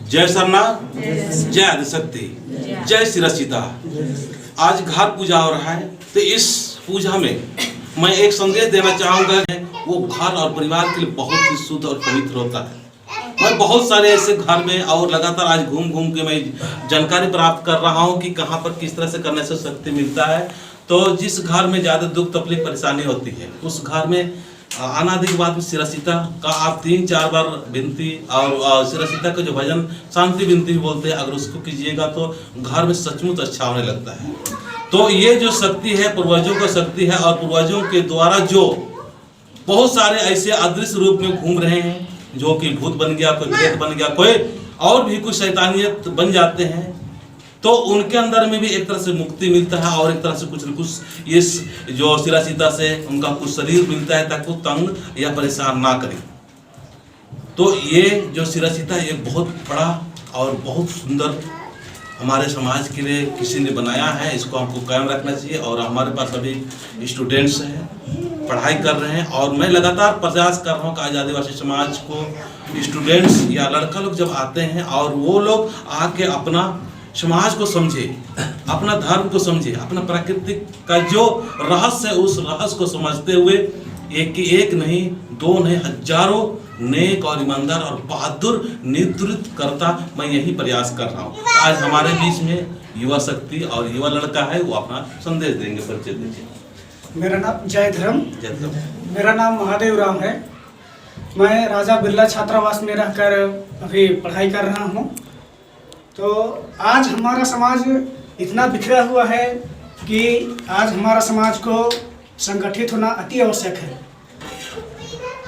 जय सरनाथ, जय आदिशक्ति, जय श्री सीता। आज घर पूजा हो रहा है, तो इस पूजा में मैं एक संदेश देना चाहूँगा। वो घर और परिवार के लिए बहुत ही शुद्ध और पवित्र होता है। मैं बहुत सारे ऐसे घर में और लगातार आज घूम घूम के मैं जानकारी प्राप्त कर रहा हूँ कि कहाँ पर किस तरह से करने से शक्ति मिलता है। तो जिस घर में ज़्यादा दुख तकलीफ परेशानी होती है, उस घर में अनादि के बाद में श्री सीता का आप 3-4 बार विनती और श्री सीता का जो भजन शांति विनती बोलते हैं, अगर उसको कीजिएगा तो घर में सचमुच अच्छा होने लगता है। तो ये जो शक्ति है पूर्वजों का शक्ति है, और पूर्वजों के द्वारा जो बहुत सारे ऐसे अदृश्य रूप में घूम रहे हैं, जो कि भूत बन गया, कोई प्रेत बन गया, कोई और भी कुछ शैतानियत बन जाते हैं, तो उनके अंदर में भी एक तरह से मुक्ति मिलता है और एक तरह से कुछ न कुछ इस जो श्री सीता से उनका कुछ शरीर मिलता है ताकि वो तंग या परेशान ना करें। तो ये जो श्री सीता ये बहुत बड़ा और बहुत सुंदर हमारे समाज के लिए किसी ने बनाया है। इसको हमको कायम रखना चाहिए। और हमारे पास अभी स्टूडेंट्स हैं, पढ़ाई कर रहे हैं, और मैं लगातार प्रयास कर रहा हूँ कि आज आदिवासी समाज को स्टूडेंट्स या लड़का लोग जब आते हैं और वो लोग आके अपना समाज को समझे, अपना धर्म को समझे, अपना प्राकृतिक का जो रहस्य है उस रहस्य को समझते हुए एक नहीं, दो नहीं, हजारों नेक और ईमानदार और बहादुर नेतृत्व करता मैं यही प्रयास कर रहा हूँ। आज हमारे बीच में युवा शक्ति और युवा लड़का है, वो अपना संदेश देंगे। परिचय दीजिए। मेरा नाम जय धर्म। मेरा नाम महादेव राम है। मैं राजा बिरला छात्रावास में रहकर अभी पढ़ाई कर रहा हूँ। तो आज हमारा समाज इतना बिखरा हुआ है कि आज हमारा समाज को संगठित होना अति आवश्यक है।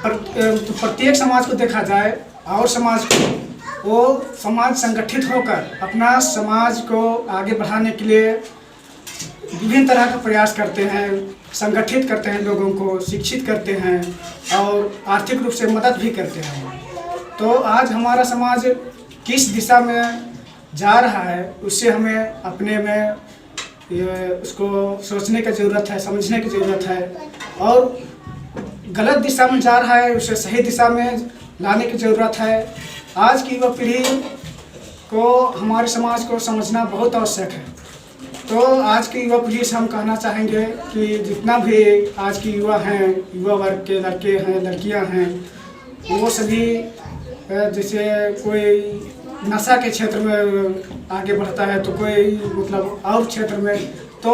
तो प्रत्येक समाज को देखा जाए और समाज को वो समाज संगठित होकर अपना समाज को आगे बढ़ाने के लिए विभिन्न तरह का प्रयास करते हैं, संगठित करते हैं, लोगों को शिक्षित करते हैं और आर्थिक रूप से मदद भी करते हैं। तो आज हमारा समाज किस दिशा में जा रहा है उससे हमें अपने में उसको सोचने की ज़रूरत है, समझने की ज़रूरत है, और गलत दिशा में जा रहा है उसे सही दिशा में लाने की ज़रूरत है। आज की युवा पीढ़ी को हमारे समाज को समझना बहुत आवश्यक है। तो आज की युवा पीढ़ी से हम कहना चाहेंगे कि जितना भी आज की युवा हैं, युवा वर्ग के लड़के हैं, लड़कियां हैं, वो सभी जैसे कोई नशा के क्षेत्र में आगे बढ़ता है, तो कोई मतलब और क्षेत्र में, तो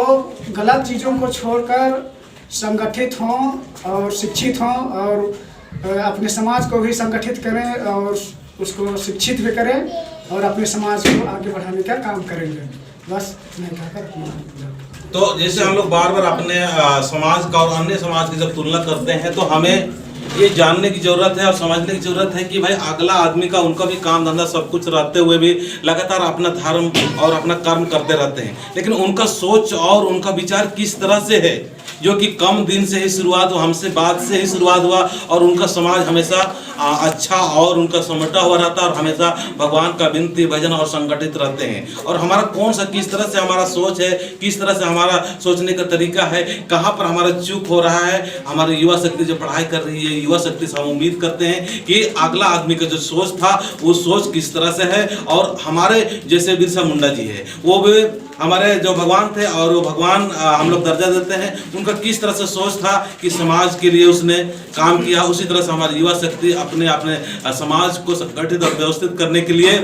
गलत चीज़ों को छोड़कर संगठित हों और शिक्षित हों और अपने समाज को भी संगठित करें और उसको शिक्षित भी करें और अपने समाज को आगे बढ़ाने का काम करेंगे। बस मैं कहकर। तो जैसे हम लोग बार बार अपने समाज का और अन्य समाज की जब तुलना करते हैं, तो हमें ये जानने की जरूरत है और समझने की जरूरत है कि भाई अगला आदमी का उनका भी काम धंधा सब कुछ रहते हुए भी लगातार अपना धर्म और अपना कर्म करते रहते हैं, लेकिन उनका सोच और उनका विचार किस तरह से है, जो कि कम दिन से ही शुरुआत हुआ, हमसे बाद से ही शुरुआत हुआ, और उनका समाज हमेशा अच्छा और उनका समेटा हुआ रहता है और हमेशा भगवान का विनती भजन और संगठित रहते हैं। और हमारा कौन सा किस तरह से हमारा सोच है, किस तरह से हमारा सोचने का तरीका है, कहाँ पर हमारा चूक हो रहा है। हमारी युवा शक्ति जो पढ़ाई कर रही है, युवा शक्ति से हम उम्मीद करते हैं कि अगला आदमी का जो सोच था वो सोच किस तरह से है, और हमारे जैसे बिरसा मुंडा जी है, वो भी हमारे जो भगवान थे और वो भगवान हम लोग दर्जा देते हैं, उनका किस तरह से सोच था कि समाज के लिए उसने काम किया, उसी तरह से हमारी युवा शक्ति अपने अपने समाज को संगठित और व्यवस्थित करने के लिए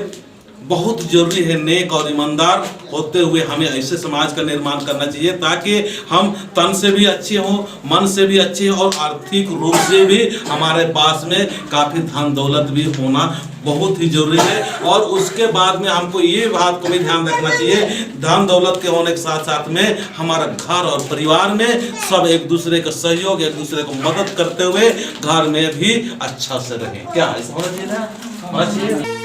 बहुत जरूरी है। नेक और ईमानदार होते हुए हमें ऐसे समाज का निर्माण करना चाहिए ताकि हम तन से भी अच्छे हों, मन से भी अच्छे हों, और आर्थिक रूप से भी हमारे पास में काफ़ी धन दौलत भी होना बहुत ही जरूरी है। और उसके बाद में हमको ये बात को भी ध्यान रखना चाहिए, धन दौलत के होने के साथ साथ में हमारा घर और परिवार में सब एक दूसरे का सहयोग, एक दूसरे को मदद करते हुए घर में भी अच्छा से रहें। क्या ऐसा होना चाहिए ना?